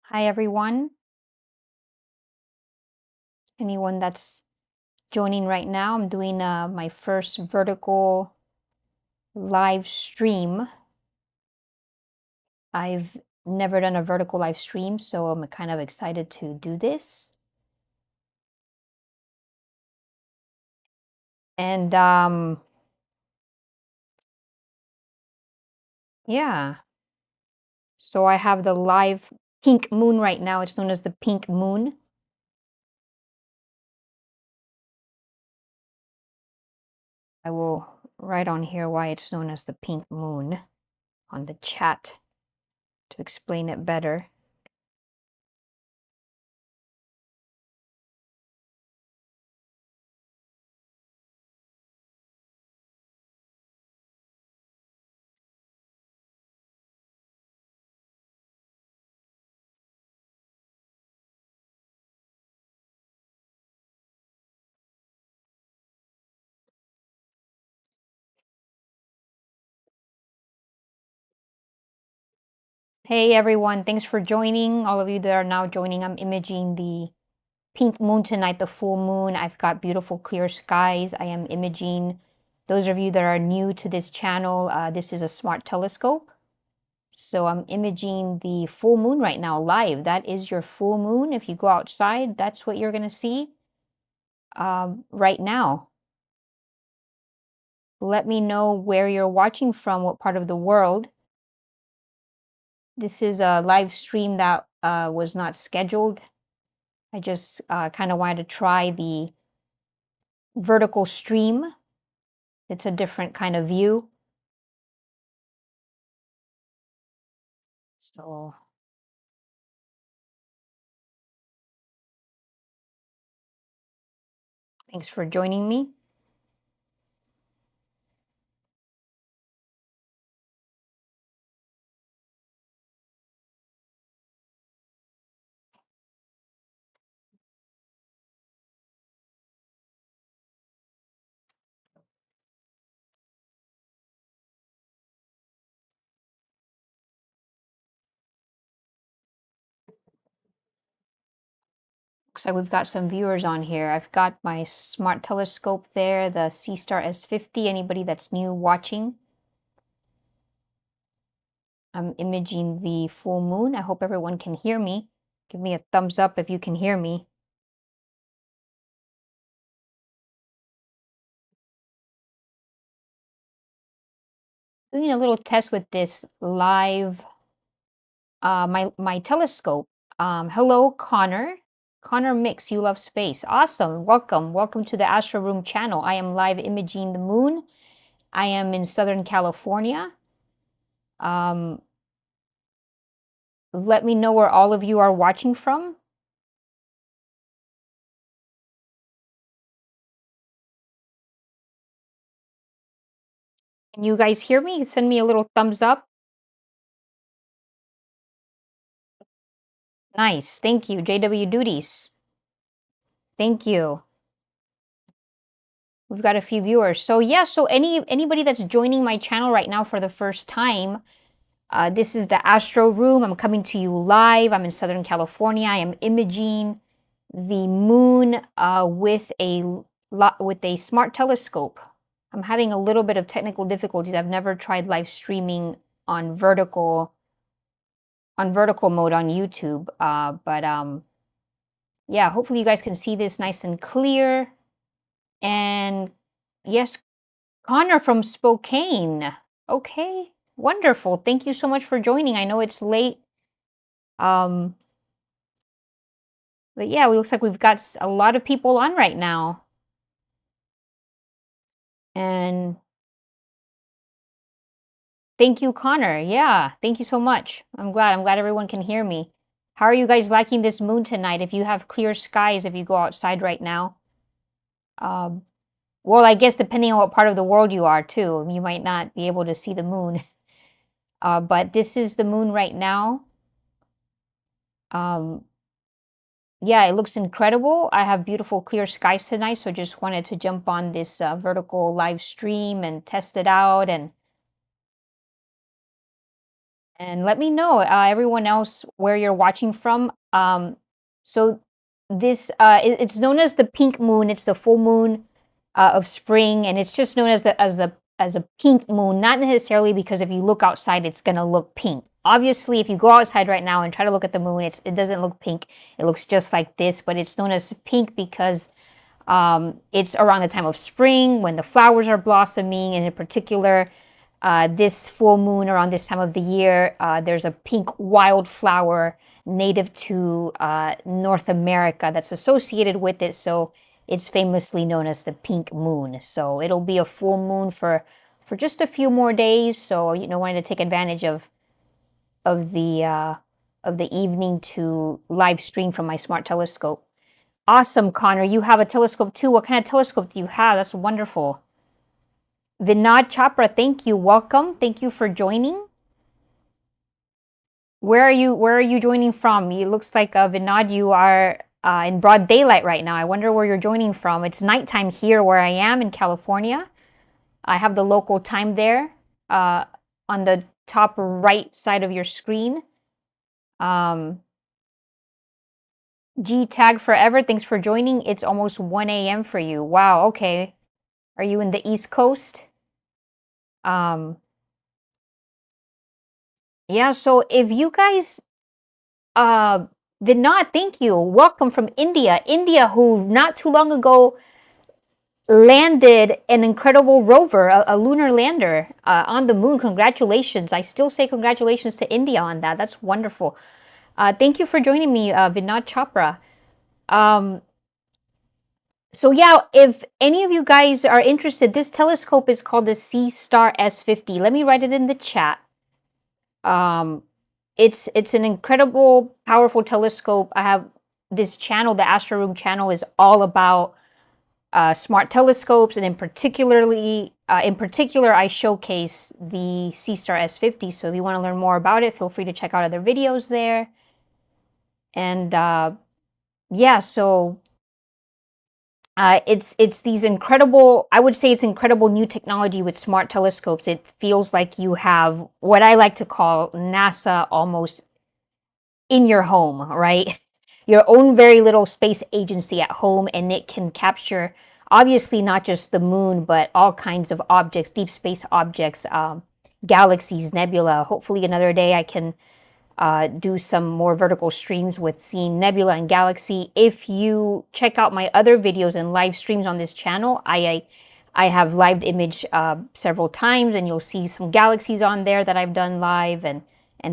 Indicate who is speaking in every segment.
Speaker 1: Hi, everyone. Anyone that's joining right now, I'm doing my first vertical live stream. I've never done a vertical live stream, so I'm kind of excited to do this. And yeah, so I have the live pink moon right now. It's known as the pink moon. I will write on here why it's known as the pink moon on the chat to explain it better. Hey everyone, thanks for joining. All of you that are now joining, I'm imaging the pink moon tonight, the full moon. I've got beautiful clear skies. I am imaging. Those of you that are new to this channel, this is a smart telescope. So I'm imaging the full moon right now live. That is your full moon. If you go outside, that's what you're going to see right now. Let me know where you're watching from, what part of the world. This is a live stream that was not scheduled. I just kind of wanted to try the vertical stream. It's a different kind of view. So thanks for joining me. Looks like we've got some viewers on here. I've got my smart telescope there, the Seestar S50. Anybody that's new watching, I'm imaging the full moon. I hope everyone can hear me. Give me a thumbs up if you can hear me. Doing a little test with this live, my telescope. Hello, Connor. Connor Mix, you love space. Awesome. Welcome to the Astro Room channel. I am live imaging the moon. I am in Southern California. Let me know where all of you are watching from. Can you guys hear me? Send me a little thumbs up. Nice. Thank you. JW Duties. Thank you. We've got a few viewers. So yeah, so anybody that's joining my channel right now for the first time, this is the Astro Room. I'm coming to you live. I'm in Southern California. I am imaging the moon with a smart telescope. I'm having a little bit of technical difficulties. I've never tried live streaming on vertical mode on YouTube. Yeah, hopefully you guys can see this nice and clear. And yes, Connor from Spokane. Okay, wonderful. Thank you so much for joining. I know it's late. But yeah, it looks like we've got a lot of people on right now. And thank you, Connor. Yeah, thank you so much. I'm glad everyone can hear me. How are you guys liking this moon tonight? If you have clear skies, if you go outside right now. Well, I guess depending on what part of the world you are too, you might not be able to see the moon. But this is the moon right now. Yeah, it looks incredible. I have beautiful clear skies tonight, so I just wanted to jump on this vertical live stream and test it out. And And let me know, everyone else, where you're watching from. So this, it's known as the pink moon. It's the full moon of spring, and it's just known as a pink moon. Not necessarily because if you look outside, it's gonna look pink. Obviously, if you go outside right now and try to look at the moon, it doesn't look pink. It looks just like this, but it's known as pink because it's around the time of spring when the flowers are blossoming, and in particular, this full moon around this time of the year, there's a pink wildflower native to North America that's associated with it. So it's famously known as the pink moon. So it'll be a full moon for just a few more days. So, you know, wanted to take advantage of the evening to live stream from my smart telescope. Awesome, Connor. You have a telescope too. What kind of telescope do you have? That's wonderful. Vinod Chopra, thank you. Welcome. Thank you for joining. Where are you joining from? It looks like Vinod, you are in broad daylight right now. I wonder where you're joining from. It's nighttime here where I am in California. I have the local time there on the top right side of your screen. G Tag Forever, thanks for joining. It's almost 1 a.m. for you. Wow, okay. Are you in the East Coast? Yeah, so if you guys did not, thank you. Welcome from India. India, who not too long ago landed an incredible rover, a lunar lander on the moon. Congratulations. I still say congratulations to India on that. That's wonderful. Thank you for joining me, Vinod Chopra. So yeah, if any of you guys are interested, this telescope is called the Seestar S50. Let me write it in the chat. It's an incredible, powerful telescope. I have this channel, the Astro Room channel, is all about smart telescopes, and in particular, I showcase the Seestar S50. So if you want to learn more about it, feel free to check out other videos there. And yeah, so it's these incredible, I would say it's incredible new technology with smart telescopes. It feels like you have what I like to call NASA almost in your home, right? Your own very little space agency at home, and it can capture obviously not just the moon, but all kinds of objects, deep space objects, galaxies, nebula. Hopefully another day I can do some more vertical streams with seeing nebula and galaxy. If you check out my other videos and live streams on this channel, I have live image several times, and you'll see some galaxies on there that I've done live and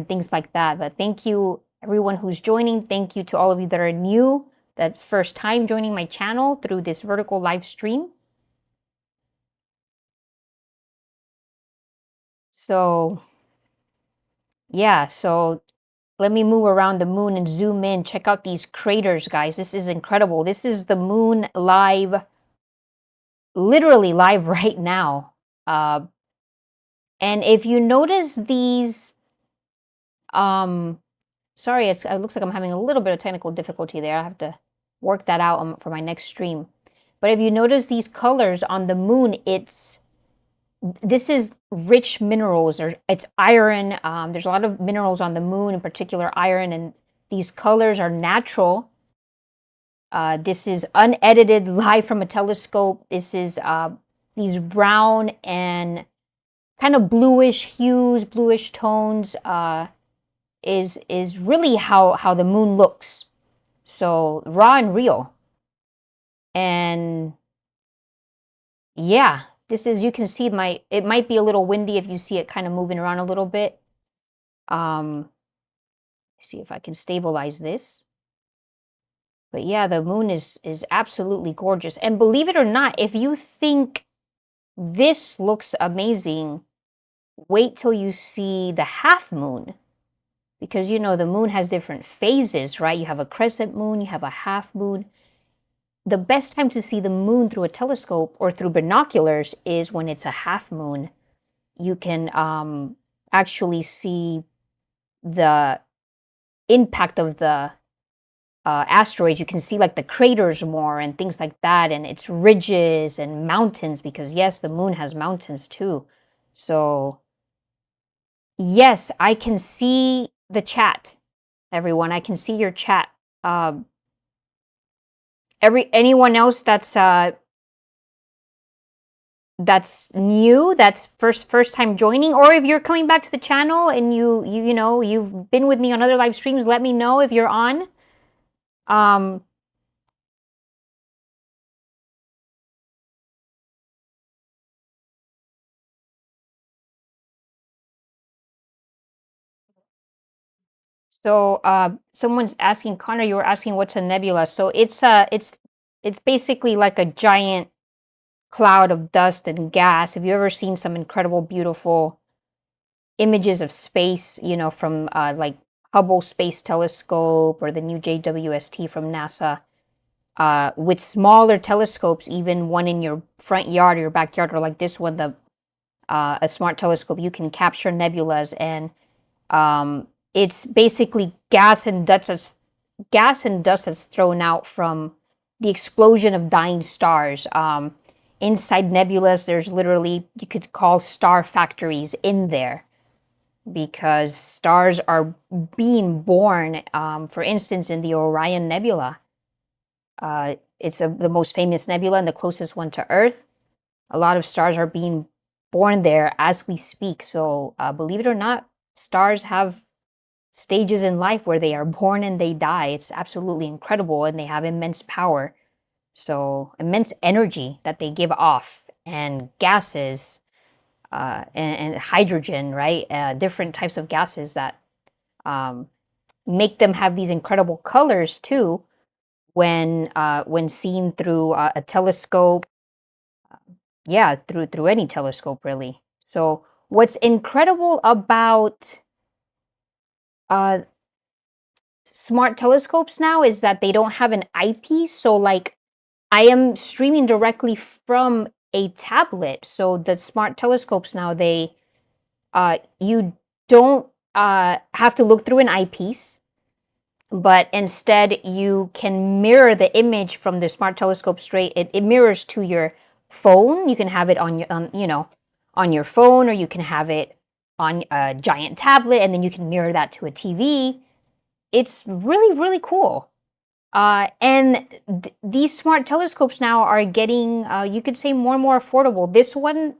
Speaker 1: things like that. But thank you everyone who's joining. Thank you to all of you that are new, that first time joining my channel through this vertical live stream. So yeah, so let me move around the moon and zoom in. Check out these craters, guys. This is incredible. This is the moon live, literally live right now. And if you notice these, sorry, it looks like I'm having a little bit of technical difficulty there. I have to work that out for my next stream. But if you notice these colors on the moon, this is rich minerals, or it's iron. There's a lot of minerals on the moon, in particular iron, and these colors are natural. This is unedited, live from a telescope. This is these brown and kind of bluish hues, bluish tones, is really how the moon looks. So raw and real. And yeah, this is, you can see it might be a little windy if you see it kind of moving around a little bit. See if I can stabilize this. But yeah, the moon is absolutely gorgeous. And believe it or not, if you think this looks amazing, wait till you see the half moon. Because, you know, the moon has different phases, right? You have a crescent moon, you have a half moon. The best time to see the moon through a telescope or through binoculars is when it's a half moon. You can actually see the impact of the asteroids. You can see like the craters more and things like that, and its ridges and mountains, because yes, the moon has mountains too. So Yes, I can see the chat, everyone. I can see your chat. Anyone else that's new, that's first time joining, or if you're coming back to the channel and you know you've been with me on other live streams, let me know if you're on. So someone's asking, Connor, you were asking what's a nebula. So it's basically like a giant cloud of dust and gas. Have you ever seen some incredible, beautiful images of space, you know, from like Hubble Space Telescope or the new JWST from NASA? With smaller telescopes, even one in your front yard or your backyard, or like this one, a smart telescope, you can capture nebulas, and it's basically gas and dust that's thrown out from the explosion of dying stars. Inside nebulas, there's literally, you could call star factories in there, because stars are being born. For instance, in the Orion Nebula, it's the most famous nebula and the closest one to Earth. A lot of stars are being born there as we speak. So believe it or not, stars have stages in life where they are born and they die. It's absolutely incredible, and they have immense power. So immense energy that they give off, and gases, and hydrogen, right? Different types of gases that make them have these incredible colors too when seen through a telescope. Yeah, through any telescope really. So what's incredible about uh, smart telescopes now is that they don't have an eyepiece. So like I am streaming directly from a tablet. So the smart telescopes now, they you don't have to look through an eyepiece, but instead you can mirror the image from the smart telescope straight. It mirrors to your phone. You can have it on on your phone, or you can have it on a giant tablet, and then you can mirror that to a TV. It's really, really cool. And these smart telescopes now are getting, you could say, more and more affordable. This one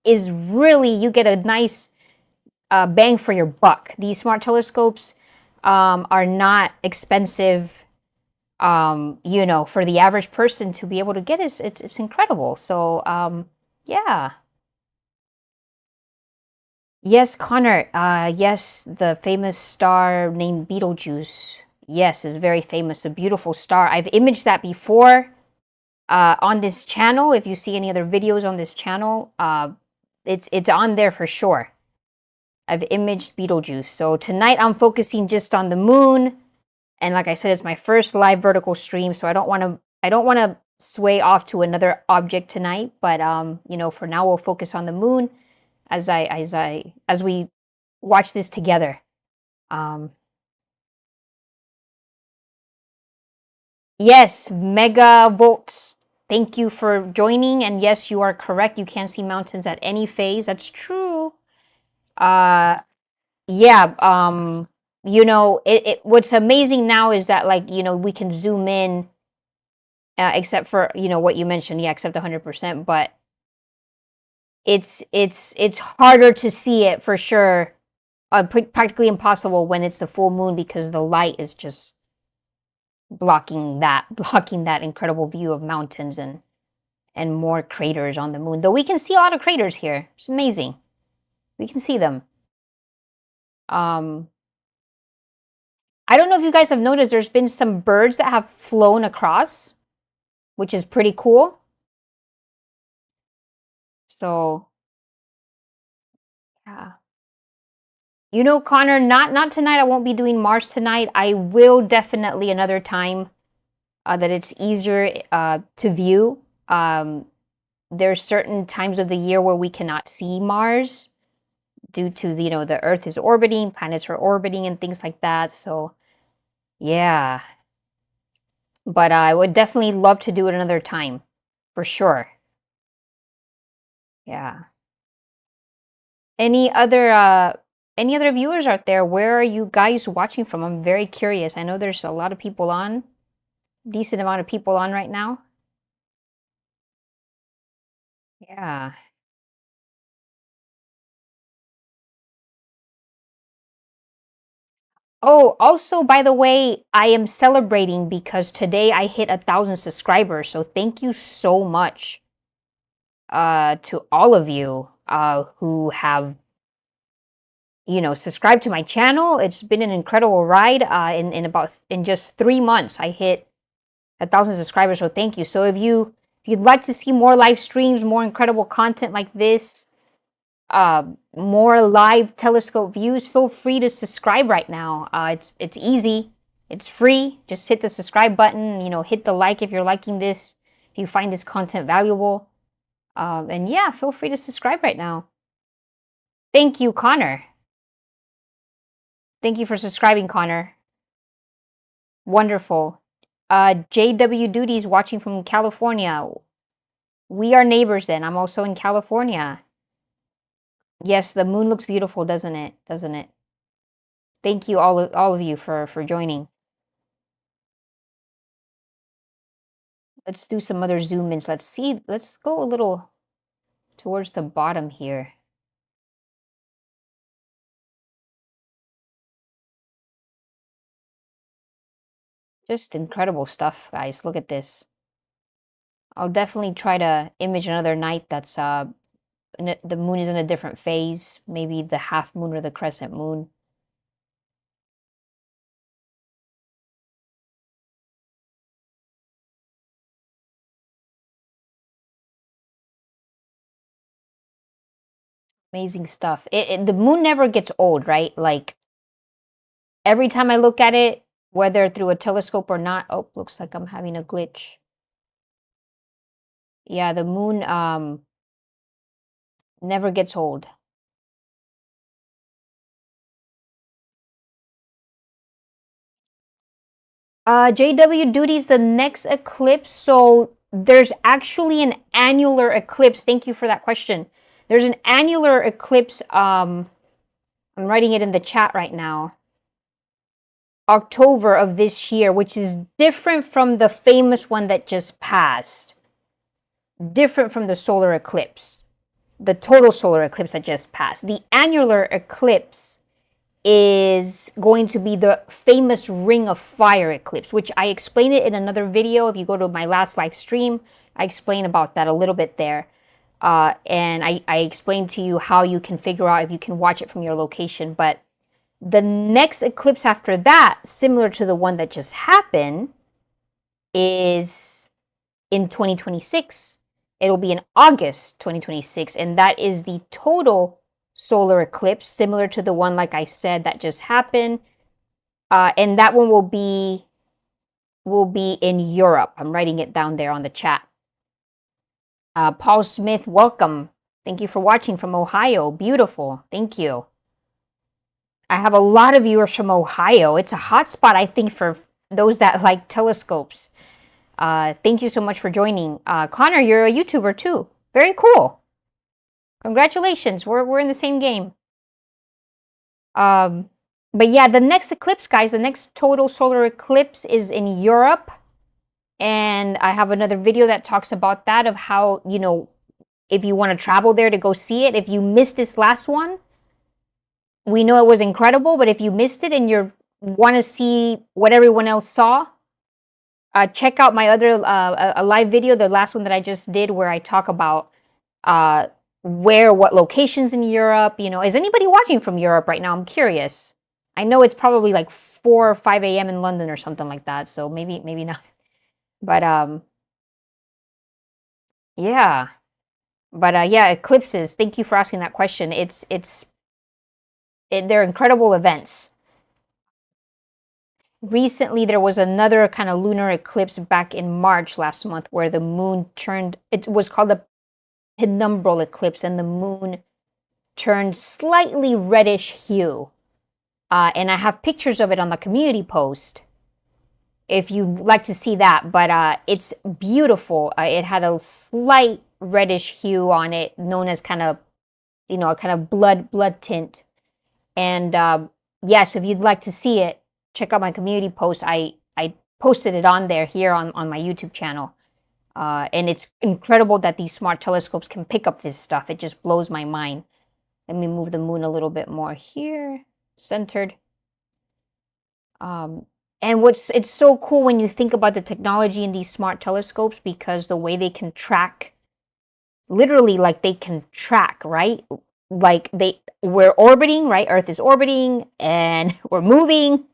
Speaker 1: is really, you get a nice bang for your buck. These smart telescopes are not expensive, you know, for the average person to be able to get it. It's incredible. So, yeah. Yes, Connor. Yes, the famous star named Betelgeuse. Yes, is very famous. A beautiful star. I've imaged that before on this channel. If you see any other videos on this channel, it's on there for sure. I've imaged Betelgeuse. So tonight I'm focusing just on the moon, and like I said, it's my first live vertical stream, so I don't want to sway off to another object tonight. But you know, for now we'll focus on the moon as we watch this together. Yes, megavolts. Thank you for joining. And yes, you are correct. You can see mountains at any phase. That's true. Yeah. You know, what's amazing now is that, like, you know, we can zoom in, except for, you know, what you mentioned. Yeah, except 100%. But it's harder to see it for sure. Practically impossible when it's the full moon, because the light is just blocking that incredible view of mountains and more craters on the moon. Though we can see a lot of craters here. It's amazing. We can see them. Um, I don't know if you guys have noticed, there's been some birds that have flown across, which is pretty cool. So, yeah. You know, Connor, not tonight. I won't be doing Mars tonight. I will definitely another time that it's easier to view. There's certain times of the year where we cannot see Mars due to the, you know, the Earth is orbiting, planets are orbiting, and things like that. So, yeah. But I would definitely love to do it another time, for sure. Yeah. Any other viewers out there? Where are you guys watching from? I'm very curious. I know there's a lot of people on, decent amount of people on right now. Yeah. Oh, also, by the way, I am celebrating because today I hit 1,000 subscribers. So thank you so much to all of you who have, subscribed to my channel. It's been an incredible ride. In just 3 months, I hit 1,000 subscribers. So thank you. So if you'd like to see more live streams, more incredible content like this, more live telescope views, feel free to subscribe right now. It's easy. It's free. Just hit the subscribe button. Hit the like if you're liking this. If you find this content valuable. And yeah, feel free to subscribe right now. Thank you, Connor. Thank you for subscribing, Connor. Wonderful. JW Duties watching from California. We are neighbors then. I'm also in California. Yes, the moon looks beautiful, doesn't it? Doesn't it? Thank you, all of you, for joining. Let's do some other zoom ins. Let's go a little towards the bottom here. Just incredible stuff, guys. Look at this. I'll definitely try to image another night that's the moon is in a different phase, maybe the half moon or the crescent moon. Amazing stuff. The moon never gets old, right? Like every time I look at it, whether through a telescope or not. Oh, looks like I'm having a glitch. Yeah, the moon never gets old. JW Duties, the next eclipse. So there's actually an annular eclipse. Thank you for that question. There's an annular eclipse. I'm writing it in the chat right now. October of this year, which is different from the famous one that just passed. Different from the solar eclipse. The total solar eclipse that just passed. The annular eclipse is going to be the famous Ring of Fire eclipse, which I explained it in another video. If you go to my last live stream, I explain about that a little bit there. And I explained to you how you can figure out if you can watch it from your location. But the next eclipse after that, similar to the one that just happened, is in 2026. It'll be in August 2026, and that is the total solar eclipse, similar to the one, like I said, that just happened. And that one will be in Europe. I'm writing it down there on the chat. Paul Smith, welcome. Thank you for watching from Ohio. Beautiful. Thank you. I have a lot of viewers from Ohio. It's a hot spot, I think, for those that like telescopes. Thank you so much for joining. Connor, you're a YouTuber too. Very cool. Congratulations. We're in the same game. But yeah, the next eclipse, guys, the next total solar eclipse is in Europe. And I have another video that talks about that, of how, if you want to travel there to go see it. If you missed this last one, we know it was incredible, but if you missed it and you want to see what everyone else saw, check out my other a live video, the last one that I just did, where I talk about what locations in Europe. Is anybody watching from Europe right now? I'm curious. I know it's probably like 4 or 5 a.m. in London or something like that, so maybe not. But yeah. But yeah, eclipses. Thank you for asking that question. They're incredible events. Recently, there was another kind of lunar eclipse back in March last month, where the moon turned. It was called a penumbral eclipse, and the moon turned slightly reddish hue. And I have pictures of it on the community post, if you'd like to see that. But it's beautiful. It had a slight reddish hue on it, known as kind of you know, a kind of blood tint. And yes, if you'd like to see it, check out my community post. I posted it on there here on my YouTube channel. And it's incredible that these smart telescopes can pick up this stuff. It just blows my mind. Let me move the moon a little bit more here, centered. And it's so cool when you think about the technology in these smart telescopes, because the way they can track, literally, like they can track, right? Like we're orbiting, right? Earth is orbiting and we're moving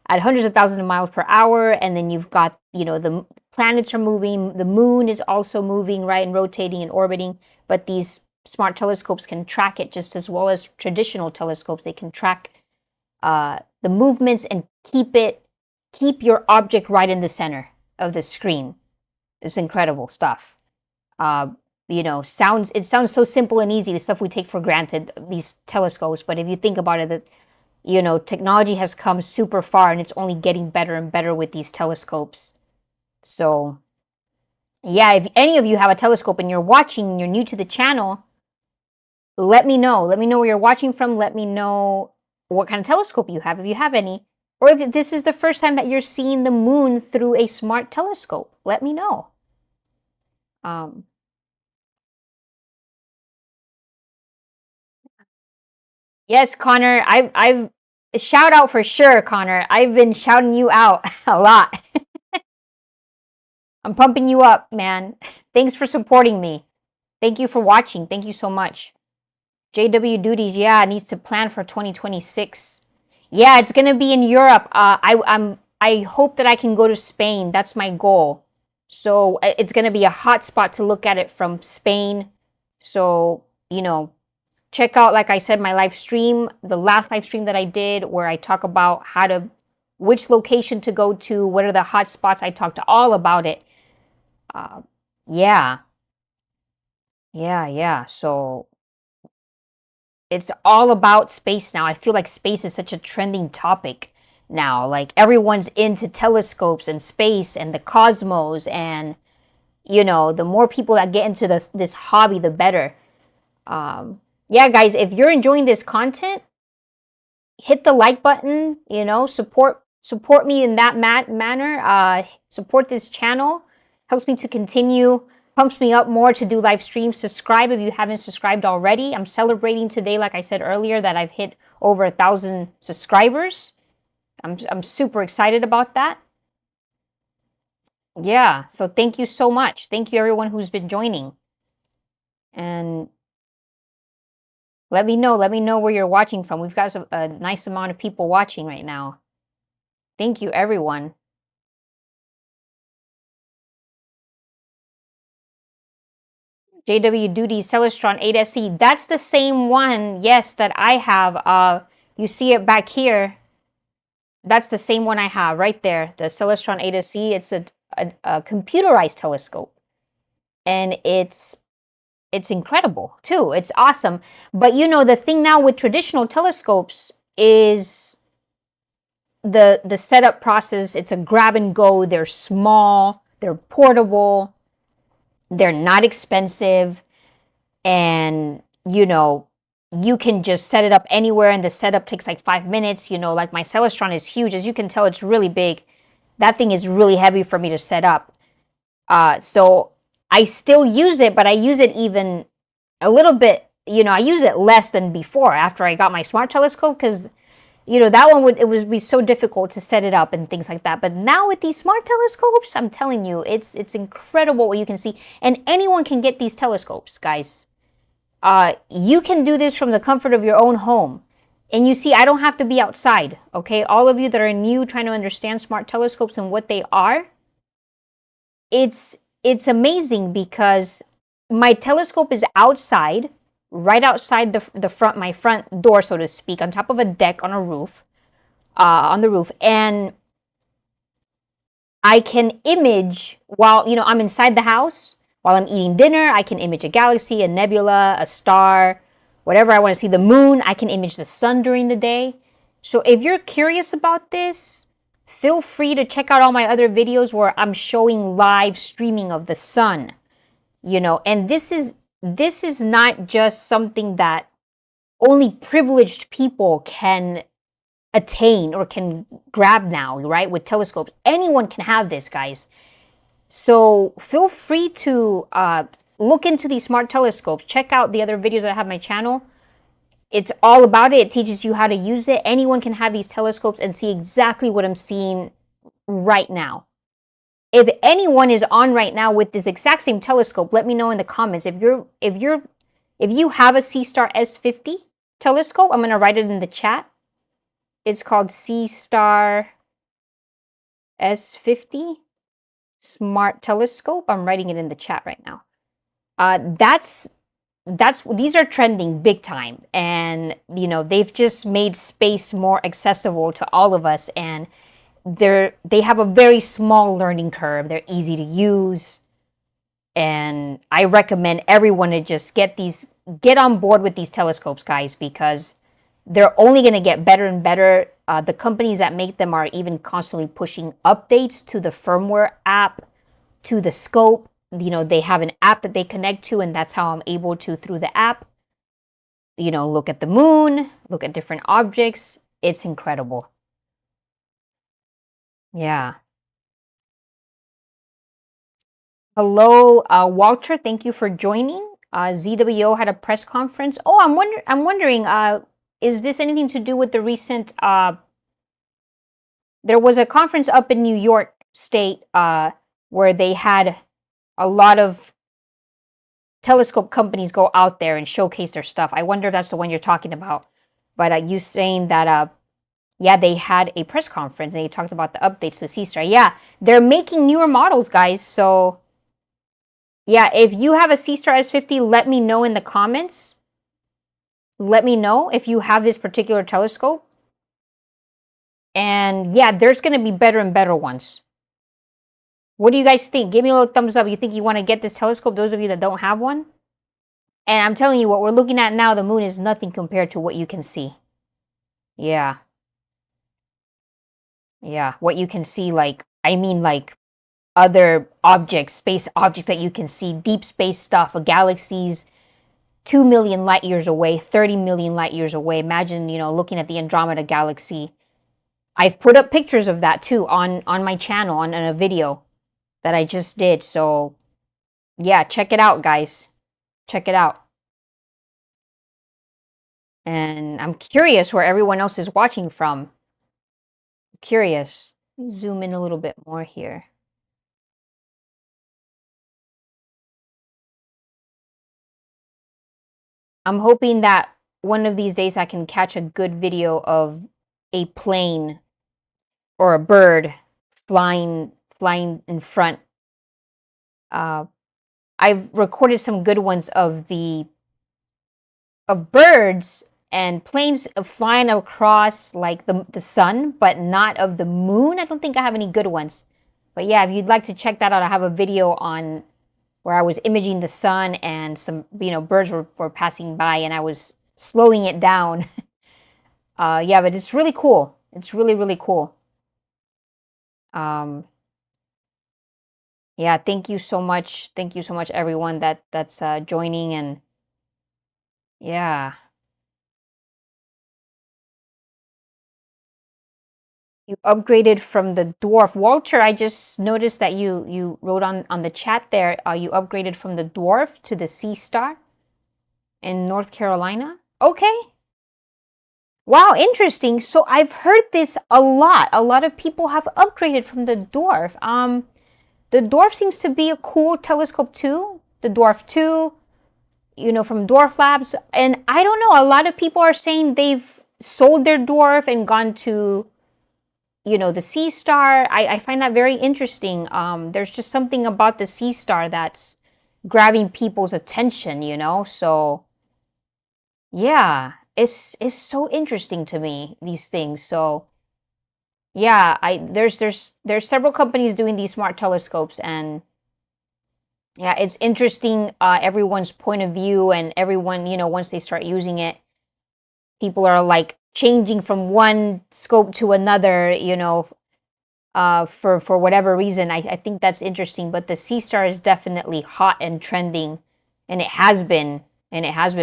Speaker 1: at hundreds of thousands of miles per hour. And then you've got, you know, the planets are moving, the moon is also moving, right? And rotating and orbiting. But these smart telescopes can track it just as well as traditional telescopes. They can track the movements and keep your object right in the center of the screen. It's incredible stuff. You know, it sounds so simple and easy, the stuff we take for granted, these telescopes. But if you think about it, that, you know, technology has come super far and it's only getting better and better with these telescopes. So, yeah, if any of you have a telescope and you're watching and you're new to the channel, let me know. Let me know where you're watching from. Let me know what kind of telescope you have, if you have any. Or if this is the first time that you're seeing the moon through a smart telescope, let me know. Yes, Connor, I've shout out for sure, Connor. I've been shouting you out a lot. I'm pumping you up, man. Thanks for supporting me. Thank you for watching. Thank you so much. JW Duties, yeah, needs to plan for 2026. Yeah, it's gonna be in Europe. I hope that I can go to Spain. That's my goal. So it's gonna be a hot spot to look at it from Spain. So, you know, check out, like I said, my live stream, the last live stream that I did, where I talk about which location to go to, what are the hot spots. I talked all about it. Yeah. So it's all about space now. I feel like space is such a trending topic now. Like everyone's into telescopes and space and the cosmos, and you know, the more people that get into this hobby, the better. Yeah, guys, if you're enjoying this content, hit the like button. You know, support me in that manner. Support this channel. Helps me to continue, pumps me up more to do live streams. Subscribe if you haven't subscribed already. I'm celebrating today, like I said earlier, that I've hit over 1,000 subscribers. I'm super excited about that. Yeah, so thank you so much. Thank you everyone who's been joining. And let me know where you're watching from. We've got a nice amount of people watching right now. Thank you, everyone. JW Duty Celestron 8SE. That's the same one, yes, that I have. You see it back here. That's the same one I have right there. The Celestron 8SE. It's a computerized telescope. And it's incredible, too. It's awesome. But, you know, the thing now with traditional telescopes is the setup process. It's a grab and go. They're small. They're portable. They're not expensive. And, you know, you can just set it up anywhere, and the setup takes like 5 minutes. You know, like my Celestron is huge. As you can tell, it's really big. That thing is really heavy for me to set up. So I still use it, but I use it even a little bit, you know, I use it less than before after I got my smart telescope, because, you know, that one it would be so difficult to set it up and things like that. But now with these smart telescopes, I'm telling you, it's incredible what you can see. And anyone can get these telescopes, guys. You can do this from the comfort of your own home. And you see, I don't have to be outside, okay? All of you that are new trying to understand smart telescopes and what they are, it's amazing, because my telescope is outside, right outside my front door, so to speak, on top of a deck on a roof, on the roof, and I can image while, you know, I'm inside the house. While I'm eating dinner, I can image a galaxy, a nebula, a star, whatever I want to see. The moon, I can image the sun during the day. So if you're curious about this, feel free to check out all my other videos where I'm showing live streaming of the sun. You know, and this is not just something that only privileged people can attain or can grab now, right? With telescopes. Anyone can have this, guys. So feel free to look into these smart telescopes. Check out the other videos that I have on my channel. It's all about it. It teaches you how to use it. Anyone can have these telescopes and see exactly what I'm seeing right now. If anyone is on right now with this exact same telescope, let me know in the comments. If you have a Seestar S50 telescope, I'm gonna write it in the chat. It's called Seestar S50 Smart Telescope. I'm writing it in the chat right now. These are trending big time, and they've just made space more accessible to all of us, and they have a very small learning curve. They're easy to use, and I recommend everyone to just get on board with these telescopes, guys, because they're only going to get better and better. The companies that make them are even constantly pushing updates to the firmware app, to the scope. They have an app that they connect to, and that's how I'm able to, through the app, look at the moon, look at different objects. It's incredible. Yeah. Hello, Walter. Thank you for joining. ZWO had a press conference. Oh, I'm wondering, is this anything to do with the recent? There was a conference up in New York State where they had a lot of telescope companies go out there and showcase their stuff. I wonder if that's the one you're talking about. But you saying that, yeah, they had a press conference and they talked about the updates to Seestar. Yeah, they're making newer models, guys. So, yeah, if you have a Seestar S50, let me know in the comments. Let me know if you have this particular telescope. And yeah, there's going to be better and better ones. What do you guys think? Give me a little thumbs up. You think you want to get this telescope, those of you that don't have one? And I'm telling you, what we're looking at now, the moon is nothing compared to what you can see. Yeah. Yeah, what you can see, like other objects, space objects that you can see, deep space stuff, galaxies 2 million light years away, 30 million light years away. Imagine, looking at the Andromeda galaxy. I've put up pictures of that too on my channel, on a video that I just did. So, yeah, check it out, guys. Check it out. And I'm curious where everyone else is watching from. Curious. Zoom in a little bit more here. I'm hoping that one of these days I can catch a good video of a plane or a bird flying in front. I've recorded some good ones of birds and planes flying across like the sun, but not of the moon. I don't think I have any good ones. But yeah, if you'd like to check that out, I have a video on where I was imaging the sun and some, birds were passing by and I was slowing it down. Yeah, but it's really cool. It's really, really cool. Yeah, thank you so much. Thank you so much, everyone that's joining, and yeah. You upgraded from the dwarf. Walter, I just noticed that you wrote on the chat there, you upgraded from the dwarf to the Seestar in North Carolina. Okay. Wow, interesting. So I've heard this a lot. A lot of people have upgraded from the dwarf. The dwarf seems to be a cool telescope too. The dwarf 2, from Dwarf Labs. And I don't know, a lot of people are saying they've sold their dwarf and gone to the Seestar. I find that very interesting. There's just something about the Seestar that's grabbing people's attention, so yeah, it's so interesting to me, these things. So yeah, there's several companies doing these smart telescopes, and yeah, it's interesting, everyone's point of view, and everyone, once they start using it, people are like changing from one scope to another, for whatever reason. I think that's interesting. But the Seestar is definitely hot and trending, and it has been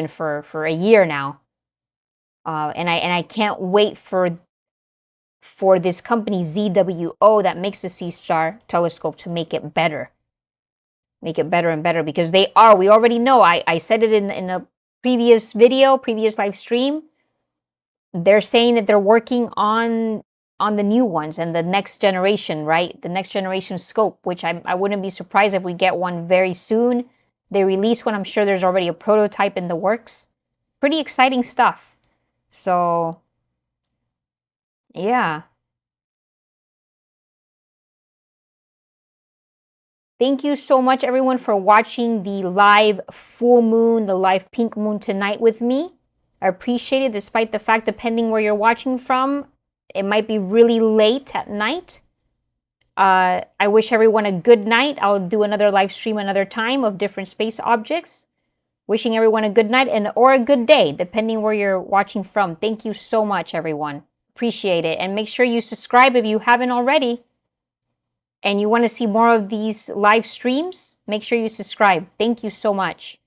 Speaker 1: for a year now. And I can't wait for this company ZWO that makes the Seestar telescope to make it better. Make it better and better, because we already know, I said it in a previous video, previous live stream. They're saying that they're working on the new ones and the next generation, right? The next generation scope, which I wouldn't be surprised if we get one very soon. They release one, I'm sure there's already a prototype in the works. Pretty exciting stuff. So, yeah. Thank you so much, everyone, for watching the live full moon, the live pink moon tonight with me. I appreciate it, despite the fact, depending where you're watching from, it might be really late at night. I wish everyone a good night. I'll do another live stream another time of different space objects. Wishing everyone a good night or a good day, depending where you're watching from. Thank you so much, everyone. Appreciate it. And make sure you subscribe if you haven't already. And you want to see more of these live streams, make sure you subscribe. Thank you so much.